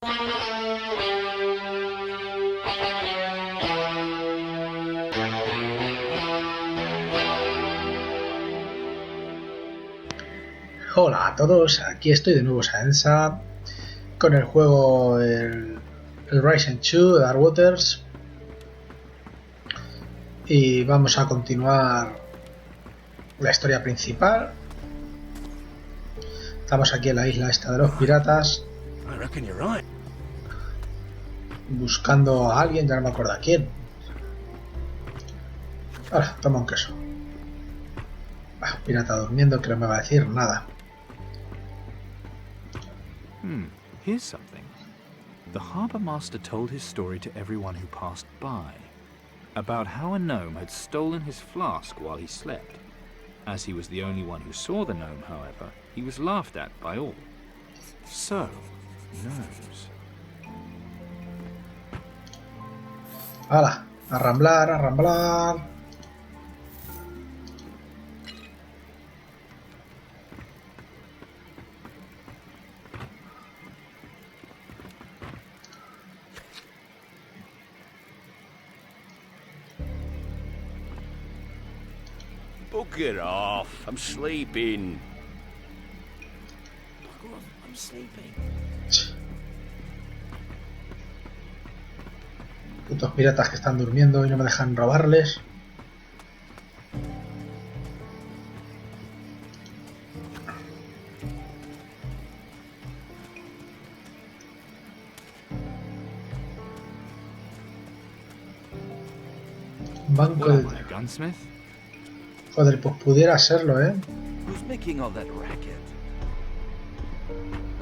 Hola a todos, aquí estoy de nuevo Saensa con el juego el Rising 2 Dark Waters y vamos a continuar la historia principal. Estamos aquí en la isla esta de los piratas buscando a alguien, ya no me acuerdo a quién. Ahora, toma un queso. Pirata durmiendo que no me va a decir nada. Here's something. The harbour master told his story to everyone who passed by, about how a gnome had stolen his flask while he slept. As he was the only one who saw the gnome, however, he was laughed at by all. So, gnomes. ¡Hala! A ramblar, a ramblar. Bug it off. I'm sleeping. Bugger off, I'm sleeping. Putos piratas que están durmiendo y no me dejan robarles. Banco de... Gunsmith? Joder, pues pudiera serlo, ¿eh? Who's making all that racket?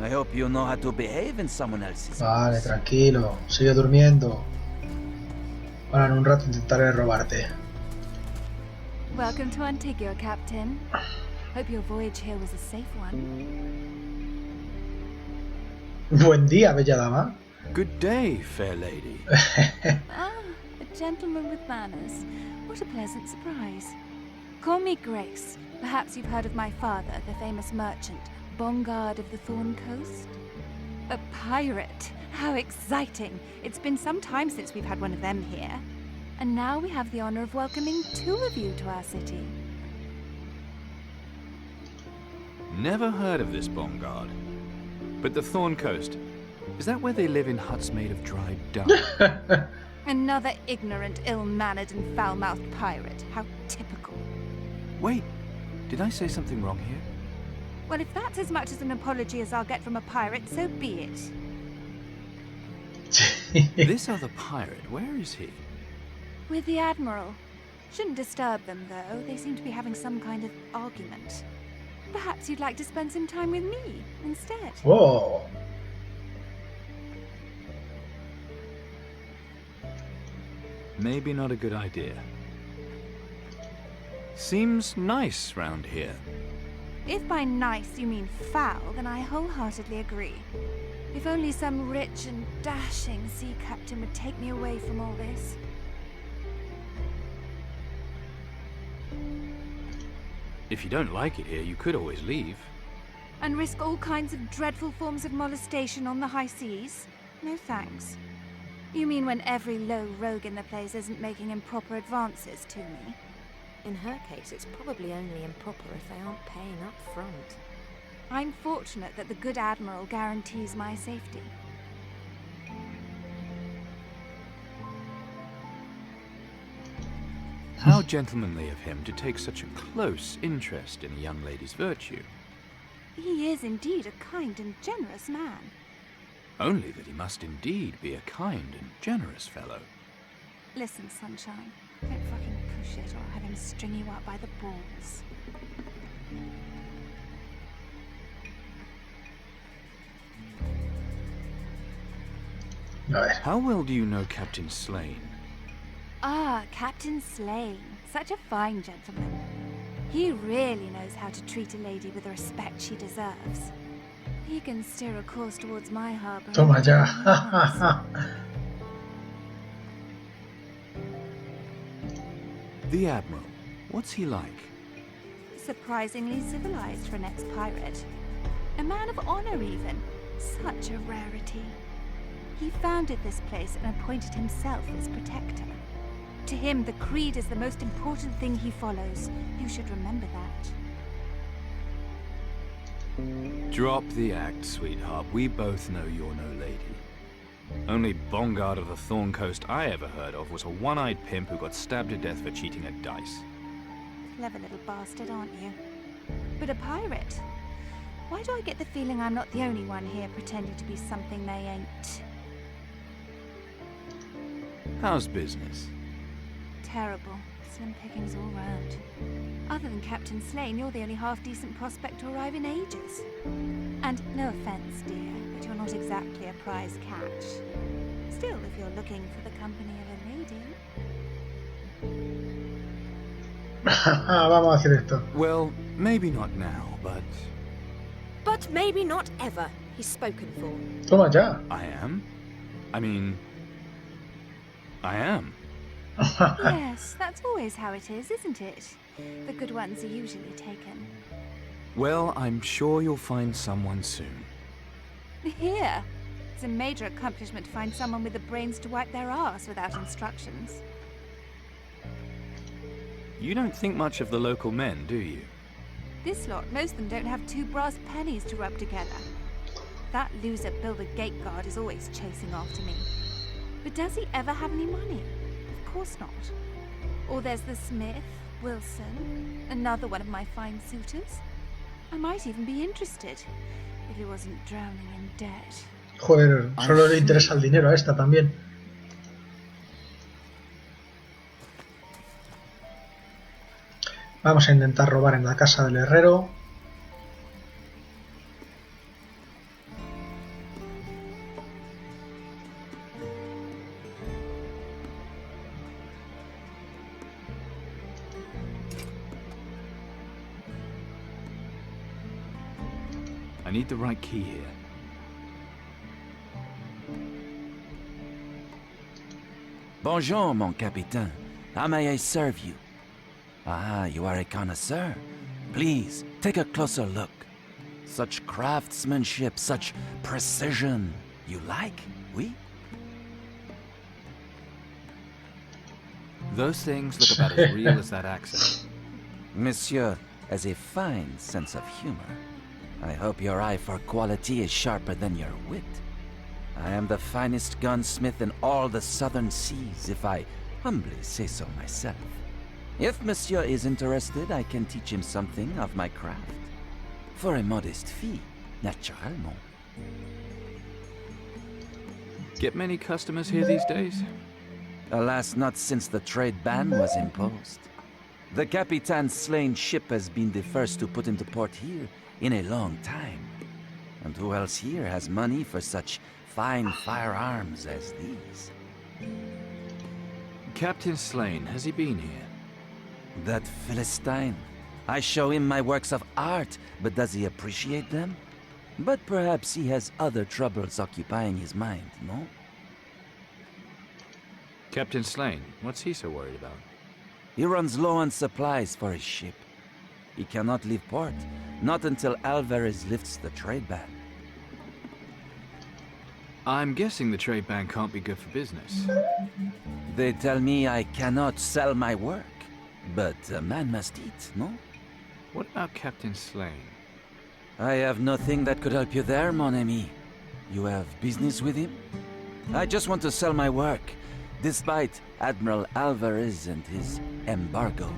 I hope you know how to behave in someone else's Vale, house. tranquilo, sigue durmiendo. Ahora en un rato intentaré robarte. Welcome to Antigua, Captain. Hope your voyage here was a safe one. Buen día, bella dama. Good day, fair lady. Ah, a gentleman with manners. What a pleasant surprise. Call me Grace. Perhaps you've heard of my father, the famous merchant, Bongard of the Thorn Coast? A pirate! How exciting! It's been some time since we've had one of them here. And now we have the honor of welcoming two of you to our city. Never heard of this Bongard. But the Thorn Coast, is that where they live in huts made of dried dung? Another ignorant, ill-mannered and foul-mouthed pirate. How typical. Wait, did I say something wrong here? Well, if that's as much as an apology as I'll get from a pirate, so be it. This other pirate, where is he? With the Admiral. Shouldn't disturb them, though. They seem to be having some kind of argument. Perhaps you'd like to spend some time with me instead. Whoa. Maybe not a good idea. Seems nice round here. If by nice you mean foul, then I wholeheartedly agree. If only some rich and dashing sea captain would take me away from all this. If you don't like it here, you could always leave. And risk all kinds of dreadful forms of molestation on the high seas? No thanks. You mean when every low rogue in the place isn't making improper advances to me? In her case, it's probably only improper if they aren't paying up front. I'm fortunate that the good Admiral guarantees my safety. How gentlemanly of him to take such a close interest in a young lady's virtue. He is indeed a kind and generous man. Only that he must indeed be a kind and generous fellow. Listen, Sunshine, don't fucking push it or I'll have him string you up by the balls. A ver. How well do you know Captain Slane? Ah, Captain Slane. Such a fine gentleman. He really knows how to treat a lady with the respect she deserves. He can steer a course towards my harbour. Toma ya. The Admiral. What's he like? Surprisingly civilized for an ex-pirate. A man of honor, even. Such a rarity. He founded this place and appointed himself its protector. To him, the creed is the most important thing he follows. You should remember that. Drop the act, sweetheart. We both know you're no lady. Only Bongard of the Thorn Coast I ever heard of was a one-eyed pimp who got stabbed to death for cheating at dice. Clever little bastard, aren't you? But a pirate? Why do I get the feeling I'm not the only one here pretending to be something they ain't? How's business? Terrible. Slim pickings all round. Other than Captain Slane, you're the only half-decent prospect to arrive in ages. And no offense, dear, but you're not exactly a prize catch. Still, if you're looking for the company of a lady... Vamos a hacer esto. Well, maybe not now, but... But maybe not ever. He's spoken for. Toma ya. I am? I mean... I am. Yes, that's always how it is, isn't it? The good ones are usually taken. Well, I'm sure you'll find someone soon. Here! It's a major accomplishment to find someone with the brains to wipe their arse without instructions. You don't think much of the local men, do you? This lot, most of them don't have 2 brass pennies to rub together. That loser Bill the Gate Guard is always chasing after me. But does he ever have any money? Of course not. Or there's the Smith, Wilson, another one of my fine suitors. I might even be interested, if he wasn't drowning in debt. Joder, solo le interesa el dinero a esta también. Vamos a intentar robar en la casa del herrero. I need the right key here. Bonjour, mon capitaine. How may I serve you? Ah, you are a connoisseur. Please, take a closer look. Such craftsmanship, such precision. You like, oui? Those things look about as real as that accent. Monsieur has a fine sense of humor. I hope your eye for quality is sharper than your wit. I am the finest gunsmith in all the southern seas, if I humbly say so myself. If Monsieur is interested, I can teach him something of my craft. For a modest fee, naturellement. Get many customers here these days? Alas, not since the trade ban was imposed. The Capitan's slain ship has been the first to put into port here in a long time. And who else here has money for such fine firearms as these? Captain Slane, has he been here? That Philistine. I show him my works of art, but does he appreciate them? But perhaps he has other troubles occupying his mind, no? Captain Slane, what's he so worried about? He runs low on supplies for his ship. He cannot leave port, not until Alvarez lifts the trade ban. I'm guessing the trade ban can't be good for business. They tell me I cannot sell my work, but a man must eat, no? What about Captain Slane? I have nothing that could help you there, mon ami. You have business with him? I just want to sell my work, despite Admiral Alvarez and his embargo.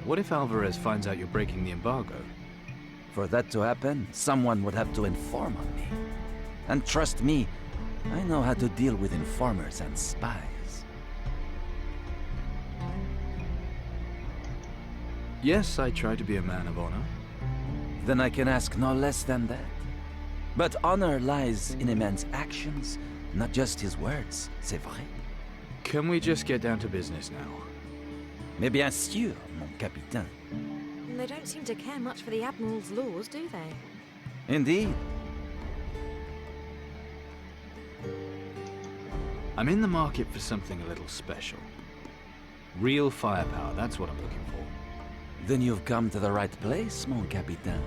What if Alvarez finds out you're breaking the embargo? For that to happen, someone would have to inform on me. And trust me, I know how to deal with informers and spies. Yes, I try to be a man of honor. Then I can ask no less than that. But honor lies in a man's actions, not just his words, c'est vrai. Can we just get down to business now? Mais bien sûr, mon capitaine. They don't seem to care much for the Admiral's laws, do they? Indeed. I'm in the market for something a little special. Real firepower, that's what I'm looking for. Then you've come to the right place, mon capitaine.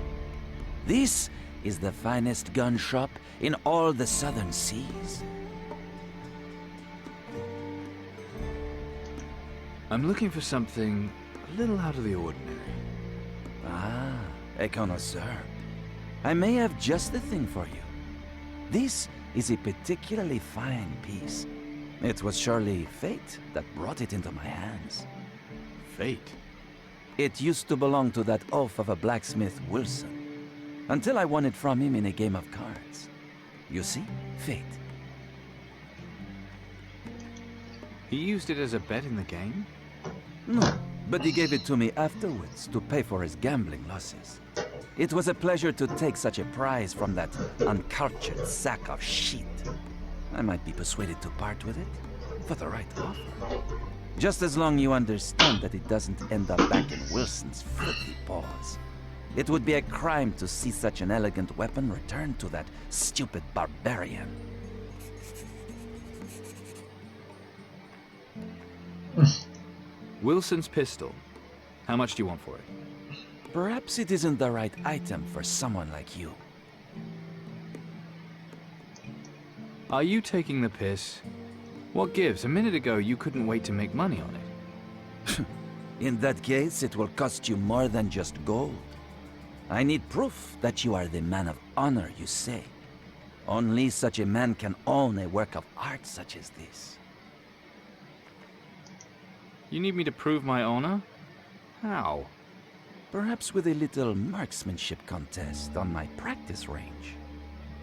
This is the finest gun shop in all the southern seas. I'm looking for something a little out of the ordinary. Ah, a connoisseur. I may have just the thing for you. This is a particularly fine piece. It was surely fate that brought it into my hands. Fate? It used to belong to that oaf of a blacksmith, Wilson, until I won it from him in a game of cards. You see? Fate. He used it as a bet in the game? No, but he gave it to me afterwards to pay for his gambling losses. It was a pleasure to take such a prize from that uncultured sack of shit. I might be persuaded to part with it for the right offer. Just as long you understand that it doesn't end up back in Wilson's filthy paws. It would be a crime to see such an elegant weapon returned to that stupid barbarian. Wilson's pistol. How much do you want for it? Perhaps it isn't the right item for someone like you. Are you taking the piss? What gives? A minute ago you couldn't wait to make money on it. In that case, it will cost you more than just gold. I need proof that you are the man of honor you say. Only such a man can own a work of art such as this. You need me to prove my honor? How? Perhaps with a little marksmanship contest on my practice range.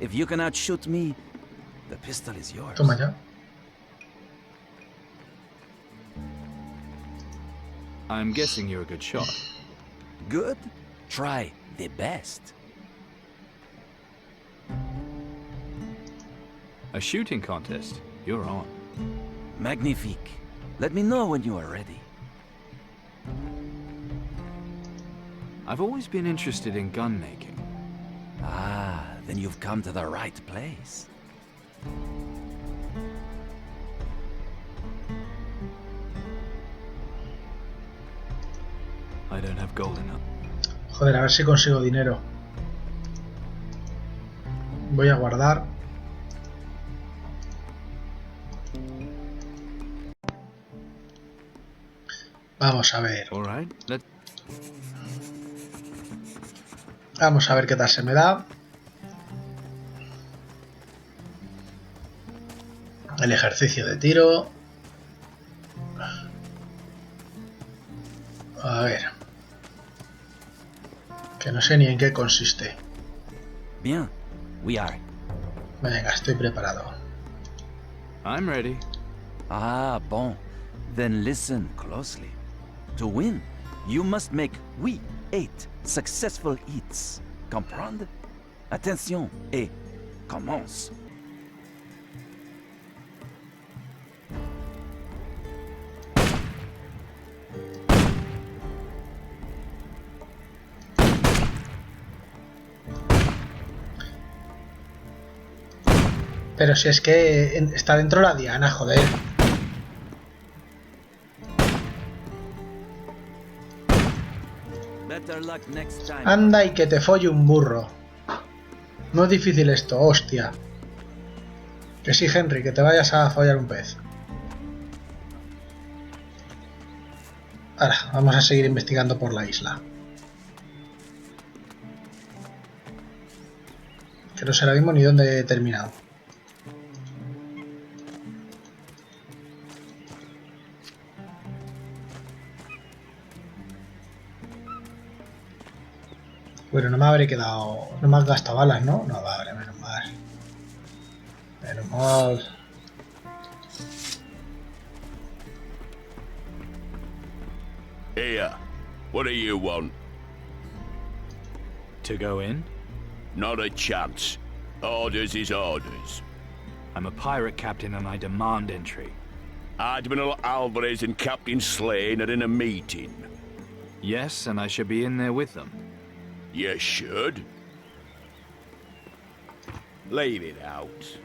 If you can outshoot me, the pistol is yours. Toma ya. I'm guessing you're a good shot. Good? Try the best. A shooting contest? You're on. Magnifique. Let me know when you are ready. I've always been interested in gun making. Ah, then you've come to the right place. I don't have gold enough. Joder, a ver si consigo dinero. Voy a guardar. Vamos a ver. All right, Vamos a ver qué tal se me da. El ejercicio de tiro. A ver. Que no sé ni en qué consiste. Bien, we are. Venga, estoy preparado. I'm ready. Ah, bon. Then listen closely. To win, you must make 8 successful hits. Comprendre? Attention, et commence. Pero si es que está dentro la diana, joder. Better luck next time. Anda y que te folle un burro. No es difícil esto, hostia. Que sí, Henry, que te vayas a follar un pez. Ahora, vamos a seguir investigando por la isla. Que no sé ahora mismo ni dónde he terminado. Bueno, no me habré quedado... No me has gastado balas, ¿no? No, vale, menos mal. Menos mal. Here, what do you want? To go in? Not a chance. Orders is orders. I'm a pirate captain and I demand entry. Admiral Alvarez and Captain Slane are in a meeting. Yes, and I should be in there with them. You should. Leave it out.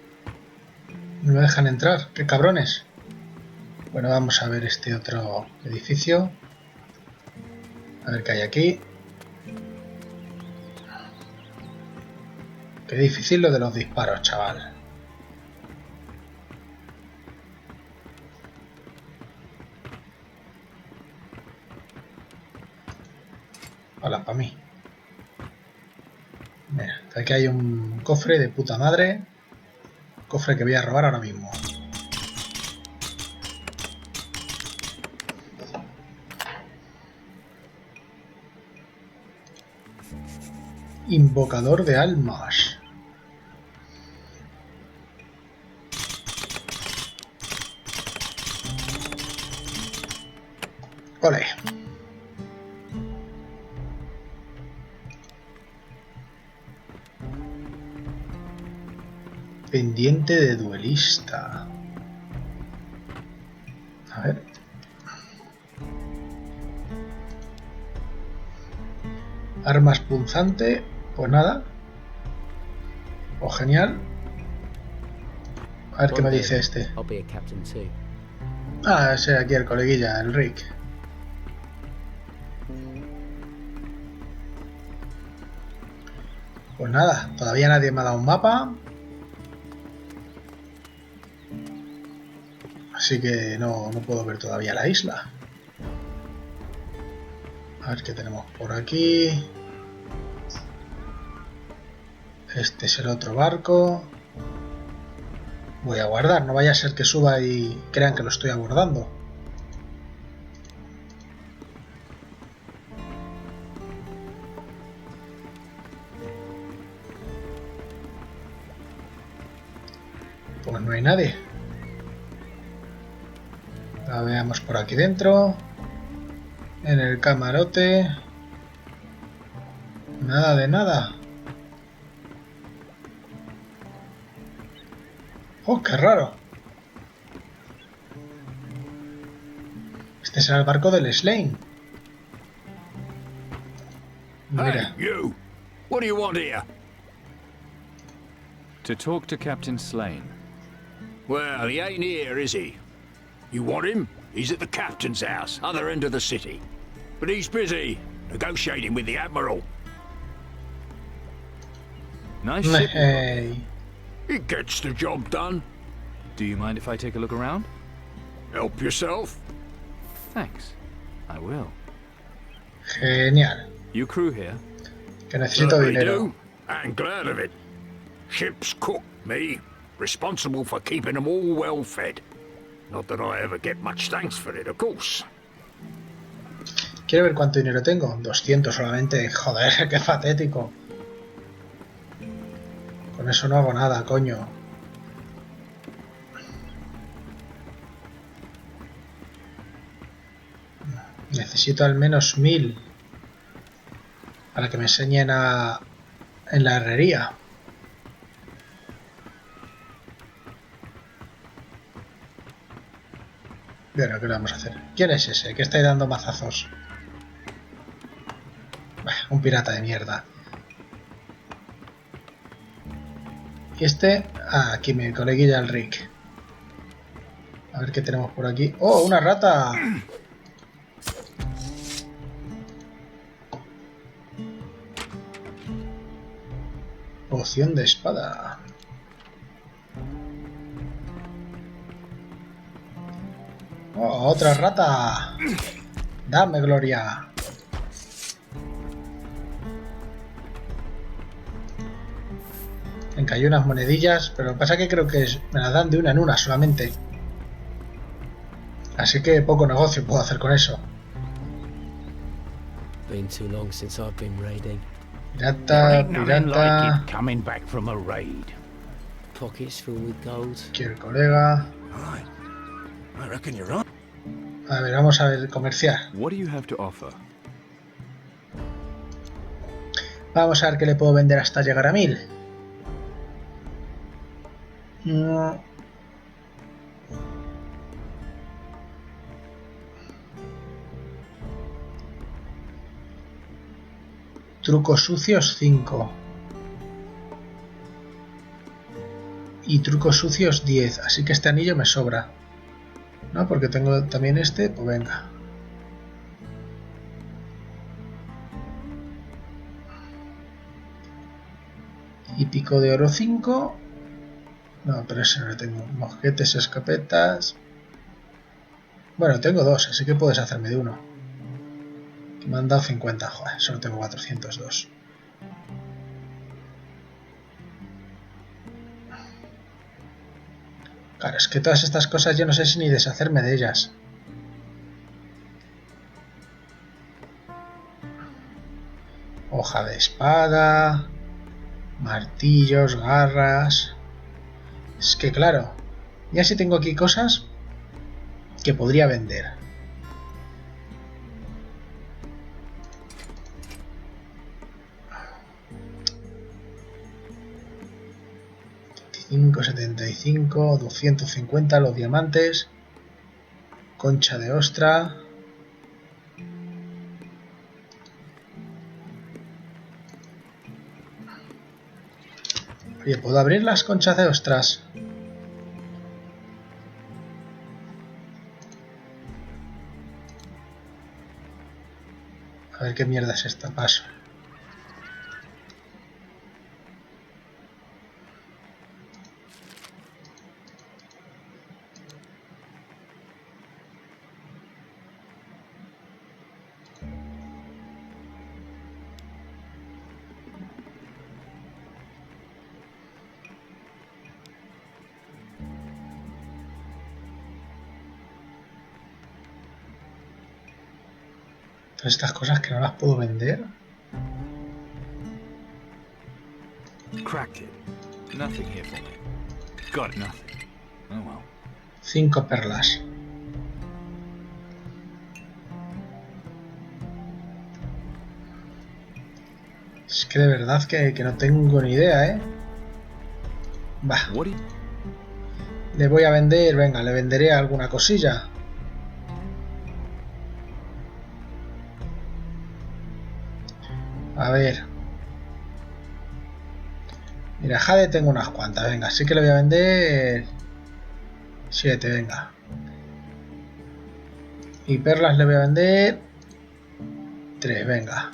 No me dejan entrar, qué cabrones. Bueno, vamos a ver este otro edificio. A ver qué hay aquí. Qué difícil lo de los disparos, chaval. Hola, para mí. Mira, aquí hay un cofre de puta madre. Cofre que voy a robar ahora mismo. Invocador de almas. Ole. Pendiente de duelista. A ver. Armas punzante. Pues nada. O genial. A ver qué me dice este. Ah, ese aquí el coleguilla, el Rick. Pues nada, todavía nadie me ha dado un mapa. Así que no puedo ver todavía la isla. A ver qué tenemos por aquí. Este es el otro barco. Voy a guardar, no vaya a ser que suba y crean que lo estoy abordando. Pues no hay nadie. La veamos por aquí dentro. En el camarote. Nada de nada. ¡Oh, qué raro! Este será el barco del Slane. Mira. Hey, you! What do you want here? To talk to Captain Slane. Well, he ain't here, is he? You want him? He's at the captain's house, other end of the city. But he's busy, negotiating with the Admiral. Nice ship. Hey. He gets the job done. Do you mind if I take a look around? Help yourself. Thanks. I will. Genial. You crew here? Que necesito Certainly dinero. do, and glad of it. Ship's cook, me. Responsible for keeping them all well fed. Not that I ever get much thanks for it, of course. Quiero ver cuánto dinero tengo. 200 solamente. Joder, qué patético. Con eso no hago nada, coño. Necesito al menos 1000 para que me enseñen en la herrería. Bueno, ¿qué le vamos a hacer? ¿Quién es ese que está ahí dando mazazos? Bah, un pirata de mierda. Y este... Ah, aquí mi coleguilla el Rick. A ver qué tenemos por aquí. ¡Oh, una rata! Poción de espada. ¡Oh, otra rata! ¡Dame gloria! Me cayó unas monedillas, pero lo que pasa es que creo que me las dan de una en una solamente. Así que poco negocio puedo hacer con eso. Been too long since I've been raiding. Pirata, pirata. coming back from a raid. Pockets filled with gold. Aquí el colega. I reckon you're right. A ver, vamos a ver, comerciar. What do you have to offer? Vamos a ver qué le puedo vender hasta llegar a 1000. No. Trucos sucios 5. Y trucos sucios 10. Así que este anillo me sobra. No, porque tengo también este. Pues venga. Y pico de oro 5. No, pero ese no lo tengo. Mosquetes, escopetas. Bueno, tengo 2, así que puedes hacerme de uno. Que me han dado 50, joder, solo tengo 402. Claro, es que todas estas cosas yo no sé si ni deshacerme de ellas. Hoja de espada, martillos, garras. Es que claro, ya sí tengo aquí cosas que podría vender. $75, 250 los diamantes, concha de ostra. Oye, ¿puedo abrir las conchas de ostras? A ver qué mierda es esta, paso. Todas estas cosas que no las puedo vender. Cracked it. Nothing here for me. Got nothing. Oh well. 5 perlas. Es que de verdad que no tengo ni idea, ¿eh? Bah. Le voy a vender, venga, le venderé alguna cosilla. A ver. Mira, jade tengo unas cuantas, venga, sí que le voy a vender 7, venga. Y perlas le voy a vender 3, venga.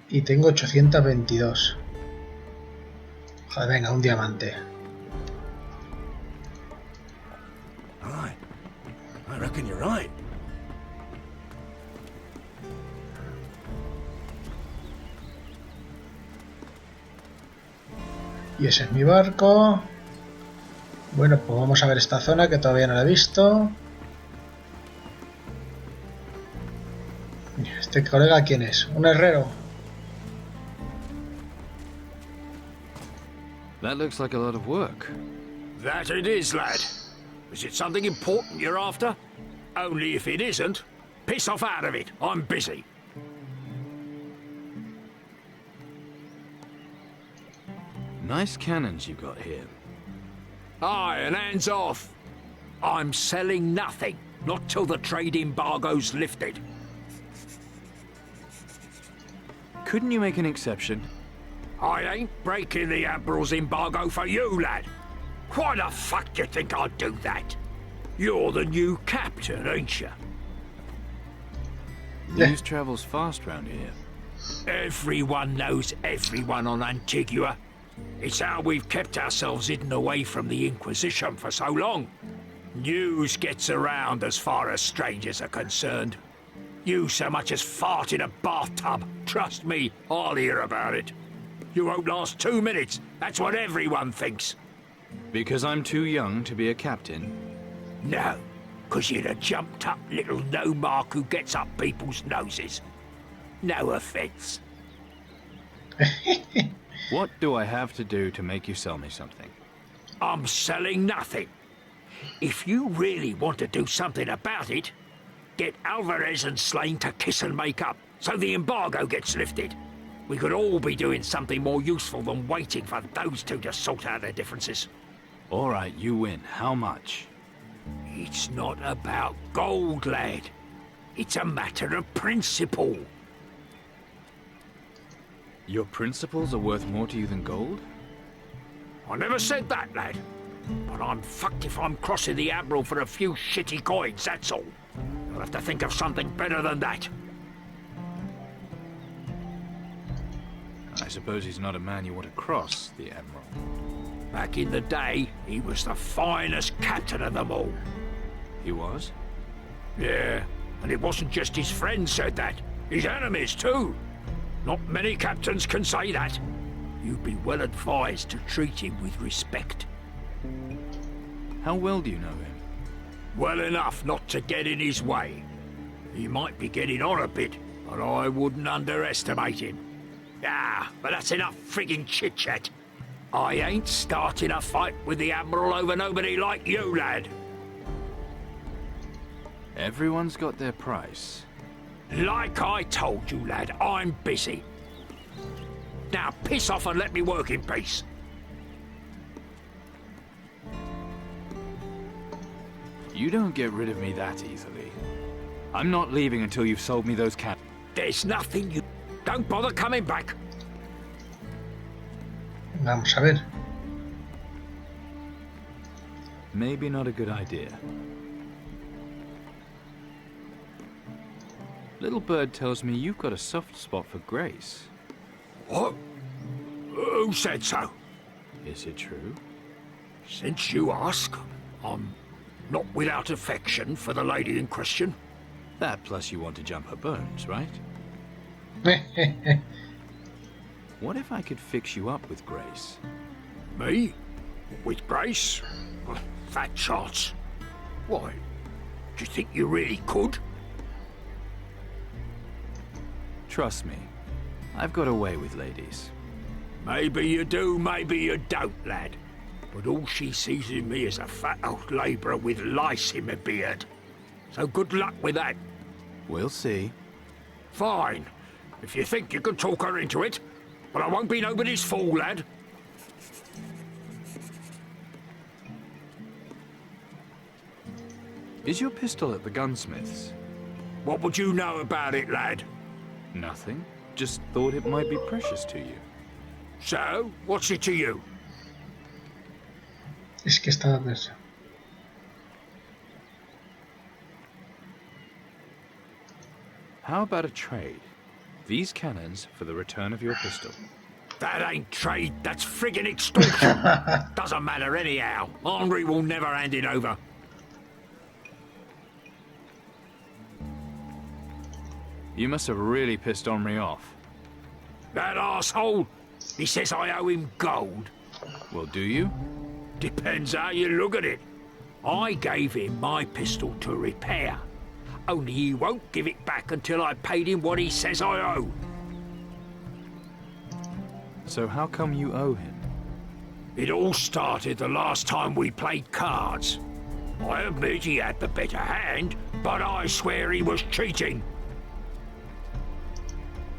Y tengo 822. Joder, venga, un diamante. Right. I reckon you're right. Y ese es mi barco. Bueno, pues vamos a ver esta zona que todavía no la he visto. ¿Este colega quién es? ¿Un herrero? That looks like a lot of work. That it is, lad. Is it something important you're after? Only if it isn't, piss off out of it. I'm busy. Nice cannons you got here. Aye, and hands off. I'm selling nothing. Not till the trade embargo's lifted. Couldn't you make an exception? I ain't breaking the Admiral's embargo for you, lad. Why the fuck do you think I'd do that? You're the new captain, ain't you? News travels fast round here. Everyone knows everyone on Antigua. It's how we've kept ourselves hidden away from the Inquisition for so long. News gets around as far as strangers are concerned. You so much as fart in a bathtub, trust me, I'll hear about it. You won't last 2 minutes, that's what everyone thinks. Because I'm too young to be a captain? No, 'cause you're a jumped-up little no-mark who gets up people's noses. No offence. What do I have to do to make you sell me something? I'm selling nothing. If you really want to do something about it, get Alvarez and Slane to kiss and make up, so the embargo gets lifted. We could all be doing something more useful than waiting for those two to sort out their differences. All right, you win. How much? It's not about gold, lad. It's a matter of principle. Your principles are worth more to you than gold? I never said that, lad. But I'm fucked if I'm crossing the Admiral for a few shitty coins, that's all. I'll have to think of something better than that. I suppose he's not a man you want to cross, the Admiral. Back in the day, he was the finest captain of them all. He was? Yeah, and it wasn't just his friends said that. His enemies, too. Not many captains can say that. You'd be well advised to treat him with respect. How well do you know him? Well enough not to get in his way. He might be getting on a bit, but I wouldn't underestimate him. Ah, but that's enough friggin' chit-chat. I ain't starting a fight with the Admiral over nobody like you, lad. Everyone's got their price. Like I told you, lad, I'm busy. Now piss off and let me work in peace. You don't get rid of me that easily. I'm not leaving until you've sold me those cannons. There's nothing you... Don't bother coming back. Vamos a ver. Maybe not a good idea. Little bird tells me you've got a soft spot for Grace. What? Who said so? Is it true? Since you ask, I'm not without affection for the lady in question. That plus you want to jump her bones, right? What if I could fix you up with Grace? Me? With Grace? Fat chance. Why? Do you think you really could? Trust me, I've got a way with ladies. Maybe you do, maybe you don't, lad. But all she sees in me is a fat old labourer with lice in my beard. So good luck with that. We'll see. Fine. If you think you can talk her into it. But I won't be nobody's fool, lad. Is your pistol at the gunsmith's? What would you know about it, lad? Nothing. Just thought it might be precious to you. So, what's it to you? Es que está dando eso. How about a trade? These cannons for the return of your pistol. That ain't trade, that's friggin' extortion. Doesn't matter anyhow. Henri will never hand it over. You must have really pissed Henri off. That arsehole? He says I owe him gold. Well, do you? Depends how you look at it. I gave him my pistol to repair. Only he won't give it back until I paid him what he says I owe. So how come you owe him? It all started the last time we played cards. I admit he had the better hand, but I swear he was cheating.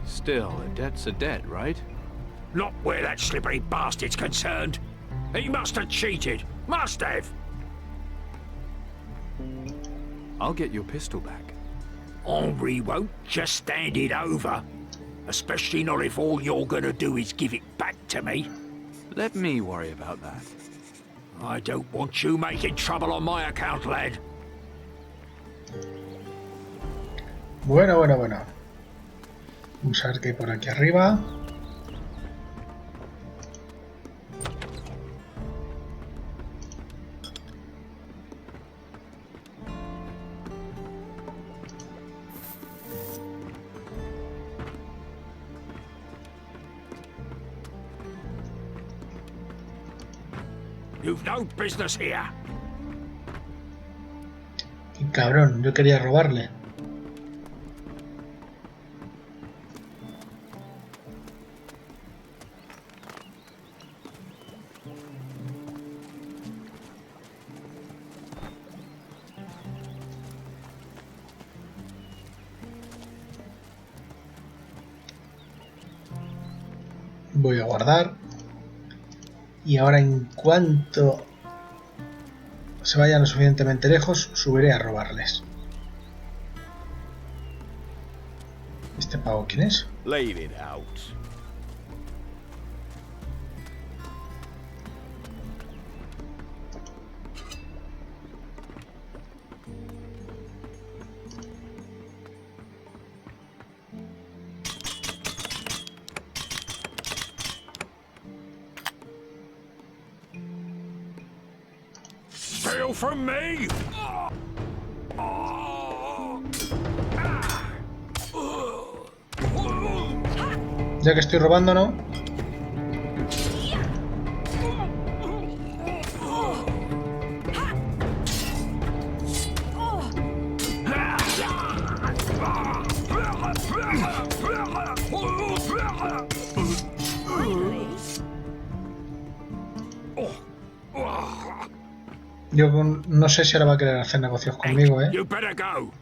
Still, a debt's a debt, right? Not where that slippery bastard's concerned. He must have cheated. Must have. I'll get your pistol back. Henri won't just stand it over. Especially not if all you're gonna do is give it back to me. Let me worry about that. I don't want you making trouble on my account, lad. Bueno. Vamos a ver qué hay por aquí arriba. You've no business here. Y cabrón, yo quería robarle. Voy a guardar. Y ahora en cuanto se vayan lo suficientemente lejos, subiré a robarles. ¿Este pavo quién es? Laid it out. Steal from me! Ya que estoy robando, ¿no? Yo no sé si ahora va a querer hacer negocios conmigo, ¿eh? You better go.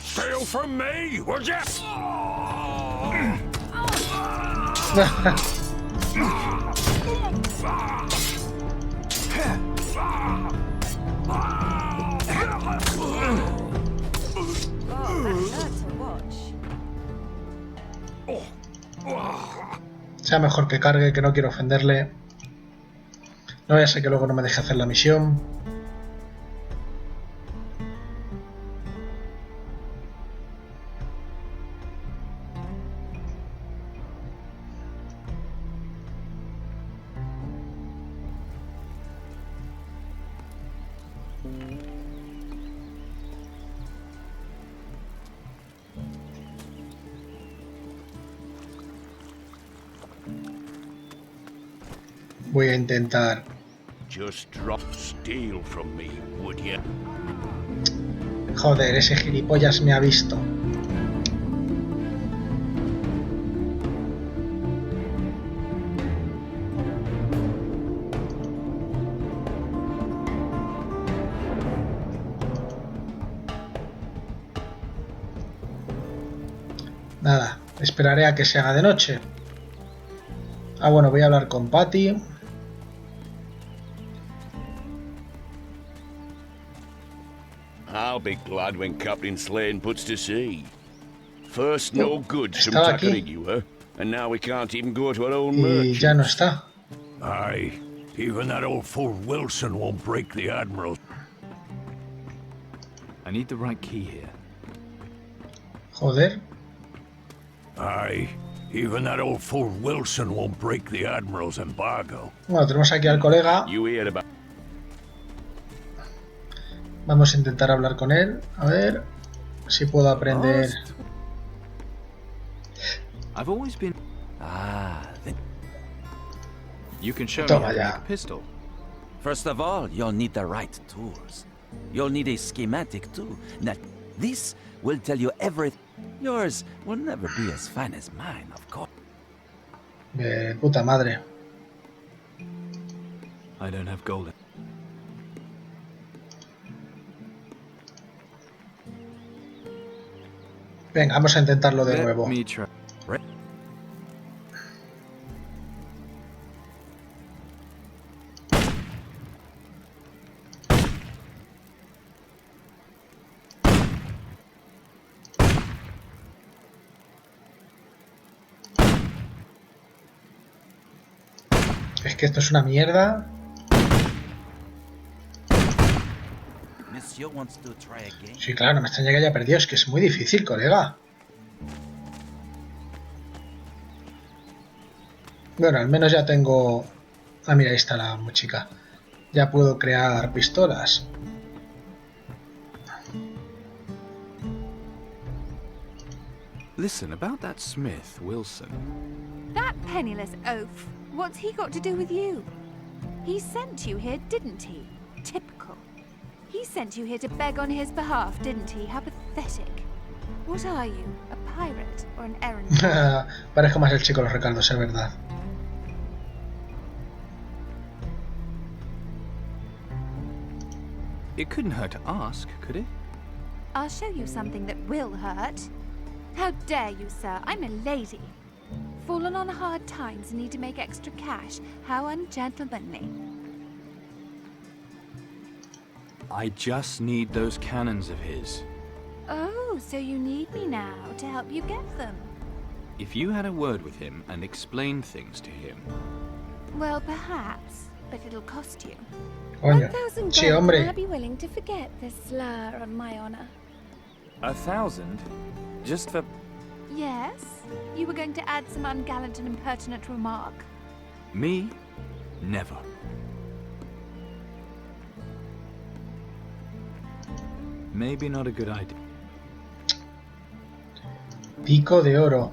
Steal from me, would ya? Sea mejor que cargue, que no quiero ofenderle. No vaya a ser que luego no me deje hacer la misión. Voy a intentar... Just drop steal from me, would ya? Joder, ese gilipollas me ha visto. Nada, esperaré a que se haga de noche. Ah, bueno, voy a hablar con Patty. I'll be glad when Captain Slane puts to sea. First no goods from estaba aquí. Tacarigua, and now we can't even go to our own Y merchants. ya no está. Aye, even that old fool Wilson won't break the Admiral. I need the right key here. Joder. Aye, even that old fool Wilson won't break the Admiral's embargo. Bueno, tenemos aquí al colega. You hear about... Vamos a intentar hablar con él. A ver si puedo aprender. I've always been... Then You can show me Toma how to ya. make a pistol. first of all, you'll need the right tools. You'll need a schematic too. Now, this will tell you everything. Yours will never be as fine as mine, of course. De puta madre. I don't have gold. Venga, vamos a intentarlo de Let nuevo. me try. Es que esto es una mierda. Monsieur wants to try again. Sí, claro, no me extraña que haya perdido. Es que es muy difícil, colega. Bueno, al menos ya tengo... Ah, mira, ahí está la chica. Ya puedo crear pistolas. Listen, about that Smith, Wilson. That penniless oaf. What's he got to do with you? He sent you here, didn't he? Typical. He sent you here to beg on his behalf, didn't he? How pathetic. What are you? A pirate or an errand boy? Parezco más el chico de los recados, es verdad. It couldn't hurt to ask, could it? I'll show you something that will hurt. How dare you, sir? I'm a lady. Fallen on hard times and need to make extra cash. How ungentlemanly. I just need those cannons of his. Oh, so you need me now to help you get them. If you had a word with him and explained things to him... Well, perhaps, but it'll cost you. Coño. 1,000 Sí, gold, hombre. and I'll be willing to forget this slur on my honor. 1,000? Just for... Yes? You were going to add some ungallant and impertinent remark? Me? Never. Maybe not a good idea. Pico de oro.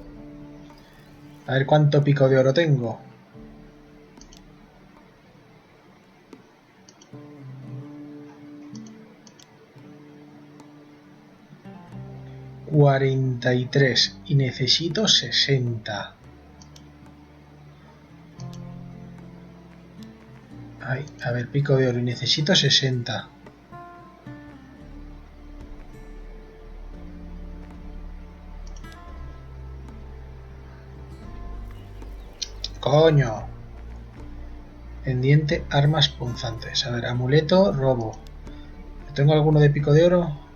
A ver cuánto pico de oro tengo. $43 y necesito 60. Ay, a ver, pico de oro y necesito 60. Coño. Pendiente, armas punzantes. A ver, amuleto, robo. ¿Tengo alguno de pico de oro?